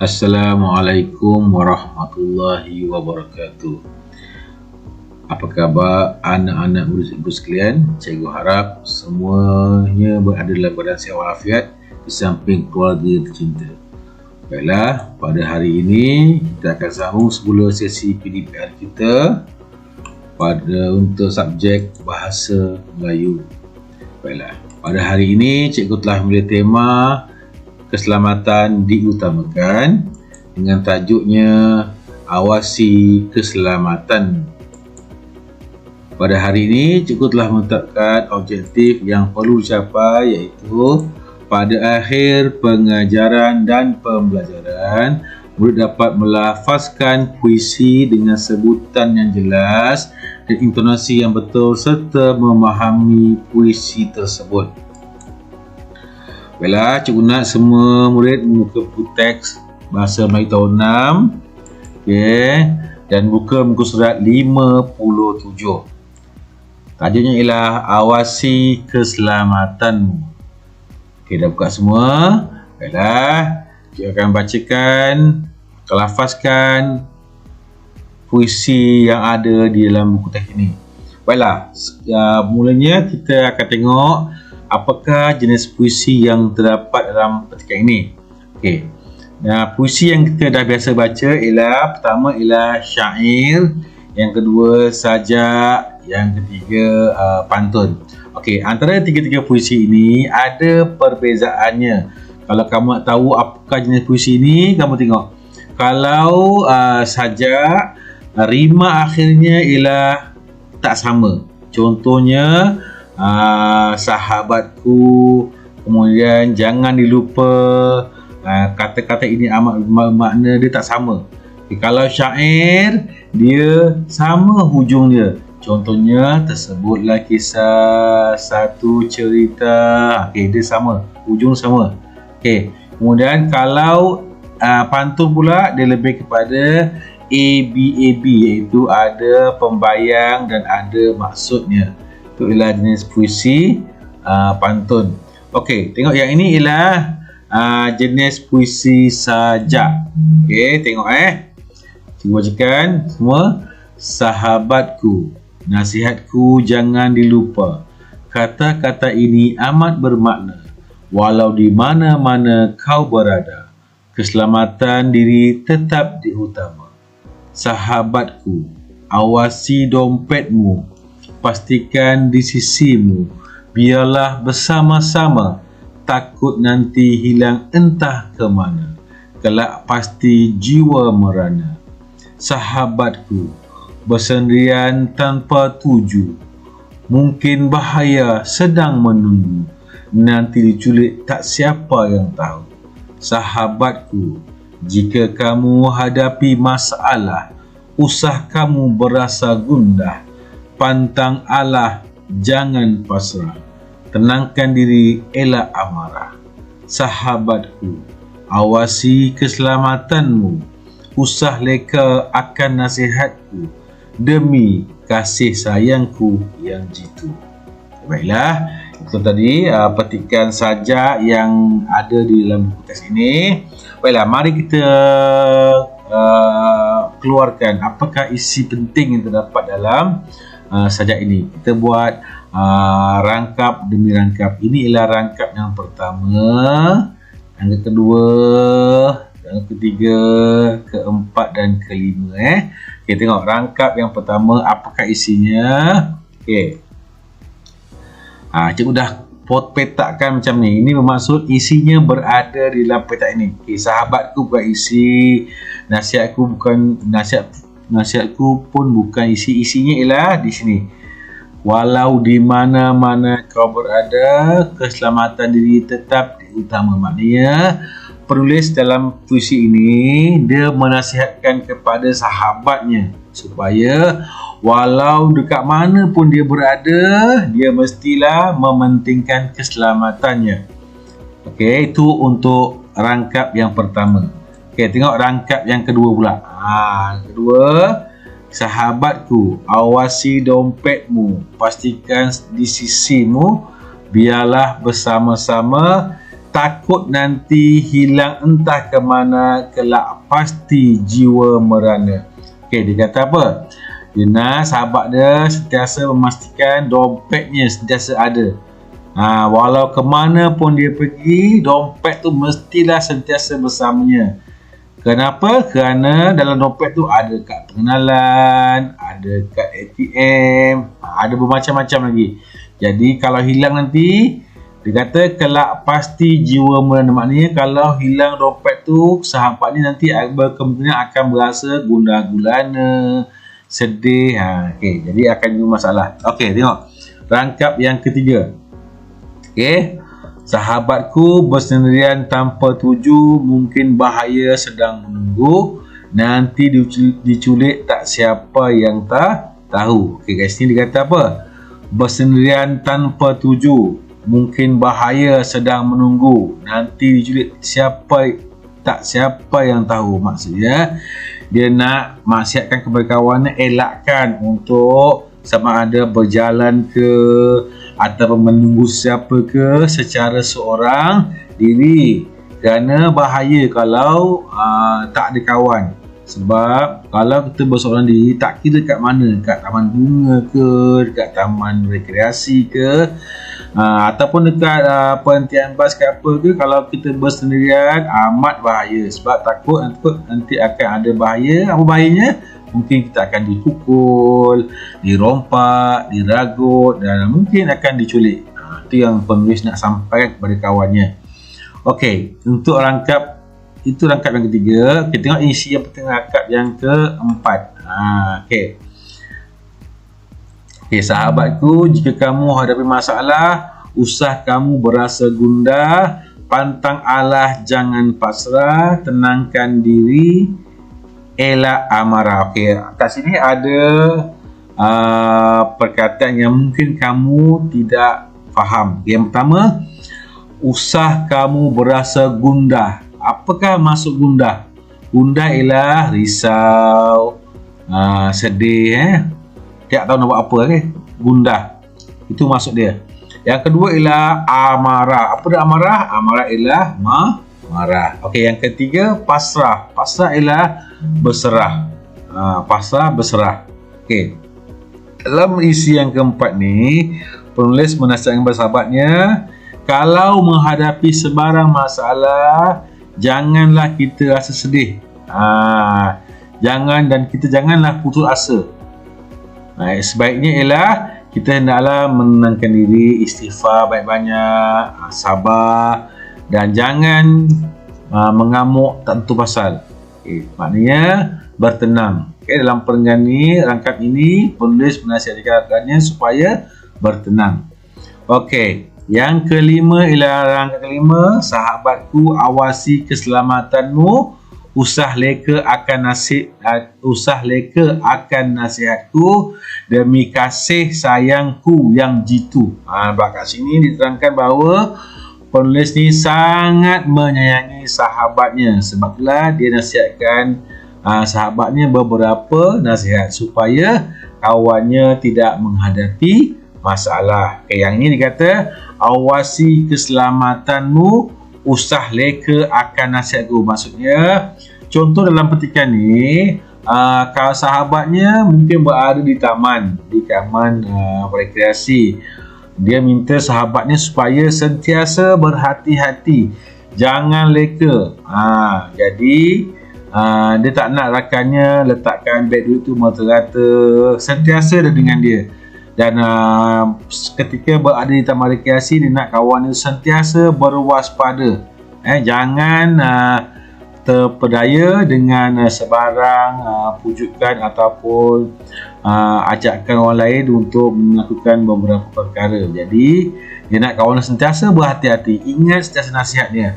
Assalamualaikum warahmatullahi wabarakatuh. Apa khabar anak-anak murid-murid sekalian? Cikgu harap semuanya berada dalam keadaan sihat walafiat di samping keluarga tercinta. Baiklah, pada hari ini kita akan sambung semula sesi PDPR kita untuk subjek Bahasa Melayu. Baiklah, pada hari ini cikgu telah memilih tema keselamatan diutamakan dengan tajuknya awasi keselamatan. Pada hari ini cikgu telah menetapkan objektif yang perlu dicapai, iaitu pada akhir pengajaran dan pembelajaran murid dapat melafazkan puisi dengan sebutan yang jelas dan intonasi yang betul serta memahami puisi tersebut. Baiklah, cikgu nak semua murid membuka buku teks Bahasa Melayu tahun 6, dan buka muka surat 57. Tajuknya ialah awasi keselamatanmu. Dah buka semua. Baiklah, cikgu akan bacakan, lafazkan puisi yang ada di dalam buku teks ini. Baiklah, mulanya kita akan tengok apakah jenis puisi yang terdapat dalam petikan ini. Okey. Nah, puisi yang kita dah biasa baca ialah, pertama ialah syair, yang kedua sajak, yang ketiga pantun. Okey, antara tiga-tiga puisi ini ada perbezaannya. Kalau kamu nak tahu apakah jenis puisi ini, kamu tengok. Kalau sajak, rima akhirnya ialah tak sama. Contohnya sahabatku, kemudian jangan dilupa, kata-kata ini amat makna dia tak sama. Kalau syair, dia sama hujung dia. Contohnya, tersebutlah kisah satu cerita. Dia sama, hujung sama. Kemudian kalau pantun pula, dia lebih kepada ABAB, iaitu ada pembayang dan ada maksudnya. Itu ialah jenis puisi pantun. Okey, tengok yang ini ialah jenis puisi sajak. Okey, tengok cikgu bacakan semua. Sahabatku, nasihatku jangan dilupa. Kata-kata ini amat bermakna walau di mana-mana kau berada. Keselamatan diri tetap diutama. Sahabatku, awasi dompetmu, pastikan di sisimu, biarlah bersama-sama, takut nanti hilang entah ke mana, kelak pasti jiwa merana. Sahabatku, bersendirian tanpa tuju, mungkin bahaya sedang menunggu, nanti diculik tak siapa yang tahu. Sahabatku, jika kamu hadapi masalah, usah kamu berasa gundah, pantang Allah, jangan pasrah, tenangkan diri, elak amarah. Sahabatku, awasi keselamatanmu, usah leka akan nasihatku, demi kasih sayangku yang jitu. Baiklah, itu tadi petikan sajak yang ada di dalam buku teks ini. Baiklah, mari kita keluarkan apakah isi penting yang terdapat dalam sajak ini. Kita buat rangkap demi rangkap. Ini ialah rangkap yang pertama, yang kedua, yang ketiga, keempat dan kelima. Okey, tengok rangkap yang pertama, apakah isinya. Okey. Cikgu dah petakkan macam ni. Ini bermaksud isinya berada di dalam petak ini. Okey, sahabatku bukan isi, nasihatku bukan nasihatku pun bukan isi. Isinya ialah di sini. Walau di mana-mana kau berada, keselamatan diri tetap diutama. Maknanya penulis dalam puisi ini dia menasihatkan kepada sahabatnya supaya walau dekat mana pun dia berada, dia mestilah mementingkan keselamatannya. Okey, itu untuk rangkap yang pertama. Okey, tengok rangkap yang kedua pula. Kedua, sahabatku, awasi dompetmu, pastikan di sisimu, biarlah bersama-sama, takut nanti hilang entah ke mana, kelak pasti jiwa merana. Okey, dia kata apa? Dia nak sahabat dia sentiasa memastikan dompetnya sentiasa ada. Walau ke mana pun dia pergi, dompet tu mestilah sentiasa bersamanya. Kenapa? Kerana dalam dompet tu ada kad pengenalan, ada kad ATM, ada bermacam-macam lagi. Jadi kalau hilang nanti, dia kata kelak pasti jiwa merana. Maknanya kalau hilang dompet tu, sahabat ni nanti berkemungkinan akan berasa gundah gulana, sedih. Okay, jadi akan jadi masalah. Okey, tengok rangkap yang ketiga. Okey, sahabatku bersendirian tanpa tuju, mungkin bahaya sedang menunggu, nanti diculik tak siapa yang tahu. Okey guys, ni dia kata apa? Bersendirian tanpa tuju, mungkin bahaya sedang menunggu, nanti diculik tak siapa yang tahu. Maksudnya dia nak maksiatkan kepada kawannya, elakkan untuk sama ada berjalan ke atau menunggu siapa ke secara seorang diri, kerana bahaya kalau tak ada kawan. Sebab kalau kita berseorang diri, tak kira kat mana, kat taman bunga ke, dekat taman rekreasi ke, ataupun dekat perhentian bas ke apa ke, kalau kita bersendirian amat bahaya. Sebab takut nanti akan ada bahaya. Apa bahayanya? Mungkin kita akan dipukul, dirompak, diragut, dan mungkin akan diculik. Itu yang penulis nak sampaikan kepada kawannya. Okey, untuk rangkap, itu rangkap yang ketiga. Kita tengok isi yang penting, rangkap yang keempat. Okey, sahabatku, jika kamu hadapi masalah, usah kamu berasa gundah, pantang Allah, jangan pasrah, tenangkan diri, elak amarah. Okey, kat sini ada perkataan yang mungkin kamu tidak faham. Yang pertama, usah kamu berasa gundah. Apakah maksud gundah? Gundah ialah risau, sedih, tak tahu nak buat apa, gundah. Itu maksud dia. Yang kedua ialah amarah. Apa dia amarah? Amarah ialah marah. Okey, yang ketiga pasrah. Pasrah ialah berserah. Pasrah, berserah. Okey. Dalam isi yang keempat ni, penulis menasihatkan kepada sahabatnya, kalau menghadapi sebarang masalah, janganlah kita rasa sedih. Janganlah putus asa. Sebaiknya ialah kita hendaklah menenangkan diri, istighfar banyak-banyak, sabar, dan jangan mengamuk tak tentu pasal. Maknanya bertenang. Dalam perenggan ni, rangkap ini, penulis menasihatkannya supaya bertenang. Okey, yang kelima ialah rangkap kelima, sahabatku, awasi keselamatanmu, usah leka akan nasihatku, demi kasih sayangku yang jitu. Kat sini diterangkan bahawa penulis ni sangat menyayangi sahabatnya. Sebab itulah dia nasihatkan sahabatnya beberapa nasihat supaya kawannya tidak menghadapi masalah. Yang ini dikata, awasi keselamatanmu, usah leka akan nasihatku. Maksudnya, contoh dalam petikan ni, kalau sahabatnya mungkin berada di taman, rekreasi, dia minta sahabatnya supaya sentiasa berhati-hati, jangan leka. Jadi dia tak nak rakannya letakkan beg duit tu merata-rata, sentiasa ada dengan dia. Dan ketika berada di taman rekreasi, dia nak kawannya sentiasa berwaspada. Jangan terpedaya dengan sebarang pujukan ataupun ajakan orang lain untuk melakukan beberapa perkara. Jadi dia nak kawannya sentiasa berhati-hati, ingat sentiasa nasihat dia.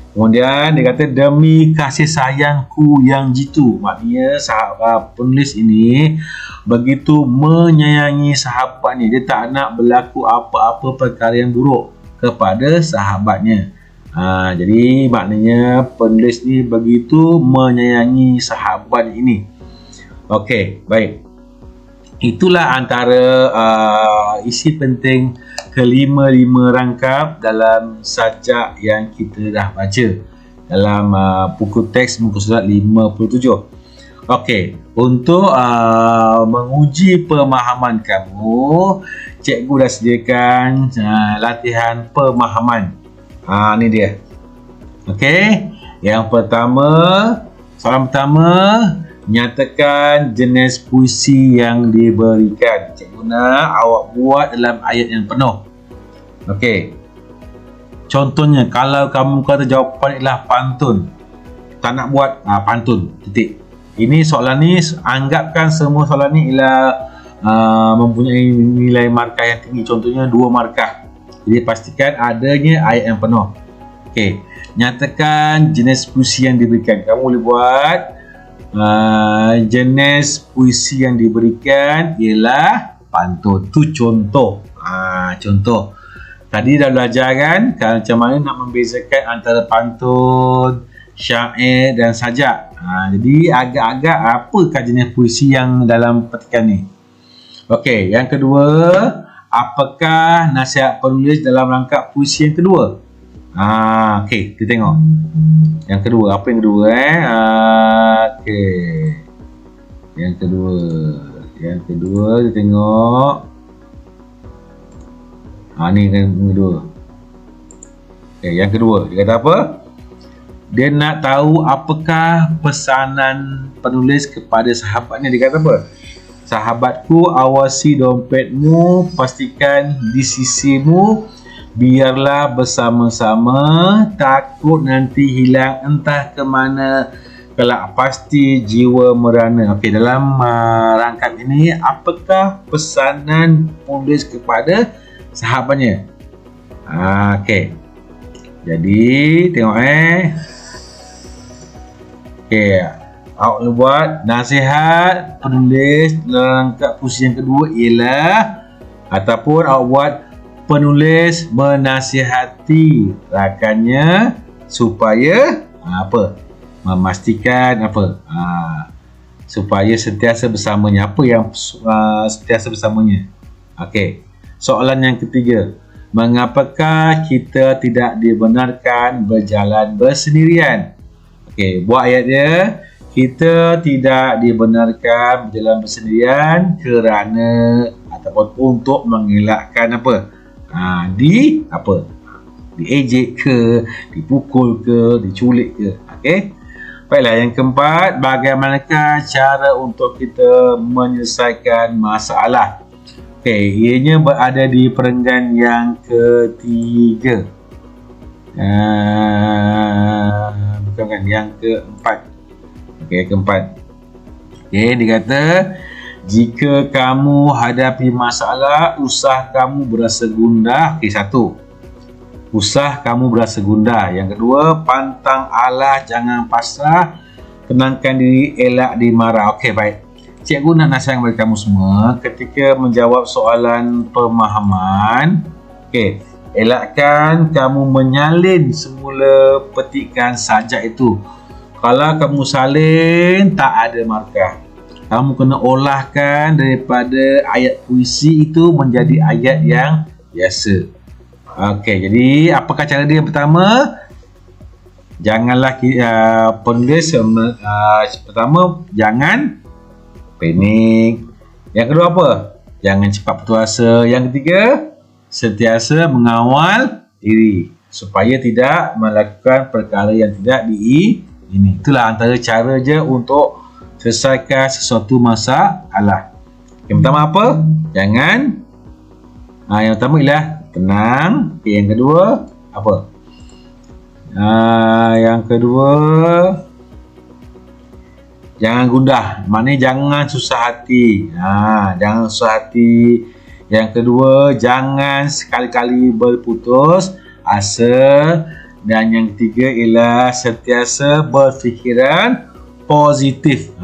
Kemudian dia kata, demi kasih sayangku yang jitu. Maknanya penulis ini begitu menyayangi sahabatnya. Dia tak nak berlaku apa-apa perkara yang buruk kepada sahabatnya. Jadi maknanya penulis ni begitu menyayangi sahabat ini. Okey, baik. Itulah antara isi penting kelima-lima rangkap dalam sajak yang kita dah baca dalam buku teks muka surat 57. Okey, untuk menguji pemahaman kamu, cikgu dah sediakan latihan pemahaman. Ni dia. Okey, yang pertama, soalan pertama, nyatakan jenis puisi yang diberikan. Cikgu nak awak buat dalam ayat yang penuh. Okey. Contohnya, kalau kamu kata jawapan ialah pantun, tak nak buat pantun, titik. Ini soalan ni, anggapkan semua soalan ni ialah mempunyai nilai markah yang tinggi. Contohnya 2 markah. Jadi pastikan adanya ayat yang penuh. Okey, nyatakan jenis puisi yang diberikan. Kamu boleh buat jenis puisi yang diberikan ialah pantun. Tu contoh. Contoh. Tadi dah belajar kan macam mana nak membezakan antara pantun, syair dan sajak. Jadi agak-agak apakah jenis puisi yang dalam petikan ni? Okey, yang kedua, apakah nasihat penulis dalam rangkap puisi yang kedua? Okey, kita tengok. Yang kedua, apa yang kedua okey. Yang kedua kita tengok. Ni yang kedua. Okey, yang kedua, dia kata apa? Dia nak tahu apakah pesanan penulis kepada sahabatnya. Dia kata apa? Sahabatku, awasi dompetmu, pastikan di sisimu, biarlah bersama-sama, takut nanti hilang entah ke mana, kelak pasti jiwa merana. Okey, dalam rangkap ini, apakah pesanan penulis kepada sahabatnya? Okey. Jadi, tengok Okey, awak buat nasihat penulis dalam rangkap puisi yang kedua ialah, ataupun awak buat penulis menasihati rakannya supaya memastikan supaya sentiasa bersamanya. Apa yang sentiasa bersamanya? Okey. Soalan yang ketiga, mengapakah kita tidak dibenarkan berjalan bersendirian? Okey, buat ayat dia. Kita tidak dibenarkan berjalan bersendirian kerana ataupun untuk mengelakkan diejek ke, dipukul ke, diculik ke. Okey. Baiklah, yang keempat, bagaimanakah cara untuk kita menyelesaikan masalah? Okey, ianya berada di perenggan yang ketiga. Bukan, yang keempat. Okey, keempat. Okey, dia kata, jika kamu hadapi masalah, usah kamu berasa gundah. Okey, 1. Usah kamu berasa gundah. Yang kedua, pantang Allah, jangan pasrah, tenangkan diri, elak dimarah. Okey, baik. Cikgu nak nasihat kepada kamu semua ketika menjawab soalan pemahaman. Okey, elakkan kamu menyalin semula petikan sajak itu. Kalau kamu salin, tak ada markah. Kamu kena olahkan daripada ayat puisi itu menjadi ayat yang biasa. Okey, jadi apakah cara dia? Yang pertama, janganlah penulis pertama, jangan panik. Yang kedua apa? Jangan cepat putus asa. Yang ketiga, sentiasa mengawal diri supaya tidak melakukan perkara yang tidak diingini. Itulah antara cara je untuk selesaikan sesuatu masalah. Yang pertama apa? Jangan. Yang pertama ialah tenang. Okay, yang kedua apa? Yang kedua, jangan gundah. Maknanya jangan susah hati. Jangan susah hati. Yang kedua, jangan sekali-kali berputus asa. Dan yang ketiga ialah sentiasa berfikiran positif.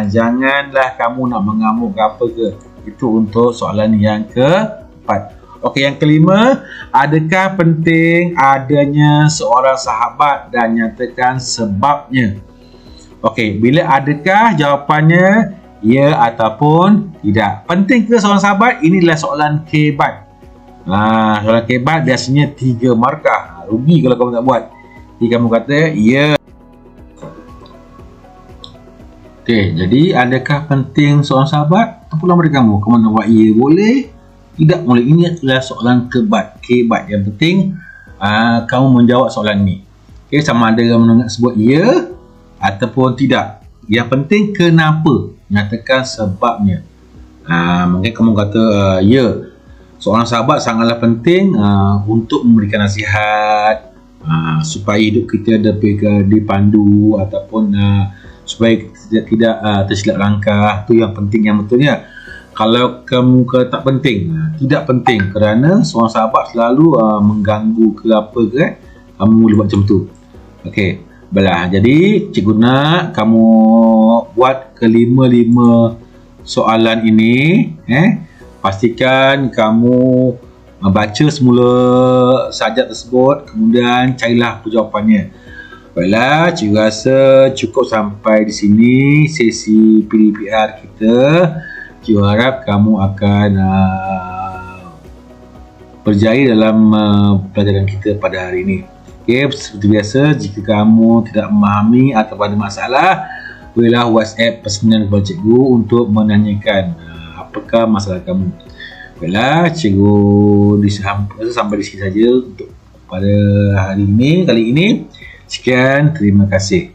Janganlah kamu nak mengamuk ke apa ke. Itu untuk soalan yang keempat. Okey, yang kelima, adakah penting adanya seorang sahabat dan nyatakan sebabnya? Okey, bila adakah jawapannya ya ataupun tidak. Penting ke seorang sahabat? Inilah soalan kebat. Soalan kebat biasanya 3 markah. Rugi kalau kamu tak buat. Jadi kamu kata ya. Okey, jadi adakah penting seorang sahabat? Terpulang pada kamu. Kamu nak buat ya boleh, tidak boleh. Ini adalah soalan kebat. Yang penting kamu menjawab soalan ni. Okey, sama ada kamu nak sebut ya ataupun tidak. Yang penting kenapa? Nyatakan sebabnya. Mungkin kamu kata ya. Seorang sahabat sangatlah penting untuk memberikan nasihat supaya hidup kita dipandu ataupun supaya tidak tersilap langkah. Tu yang penting, yang betulnya. Kalau kamu kata tak penting, tidak penting, kerana seorang sahabat selalu mengganggu ke apa ke, kamu boleh buat macam tu. Okey, baiklah. Jadi cikgu nak kamu buat kelima-lima soalan ini. Pastikan kamu baca semula sajak tersebut, kemudian carilah jawapannya. Baiklah, cikgu rasa cukup sampai di sini sesi PDPR kita. Cikgu harap kamu akan berjaya dalam pelajaran kita pada hari ini. Okay, seperti biasa, jika kamu tidak memahami atau ada masalah, bolehlah WhatsApp personal kepada cikgu untuk menanyakan apakah masalah kamu. Baiklah, cikgu sampai di sini saja untuk pada hari ini, kali ini. Sekian, terima kasih.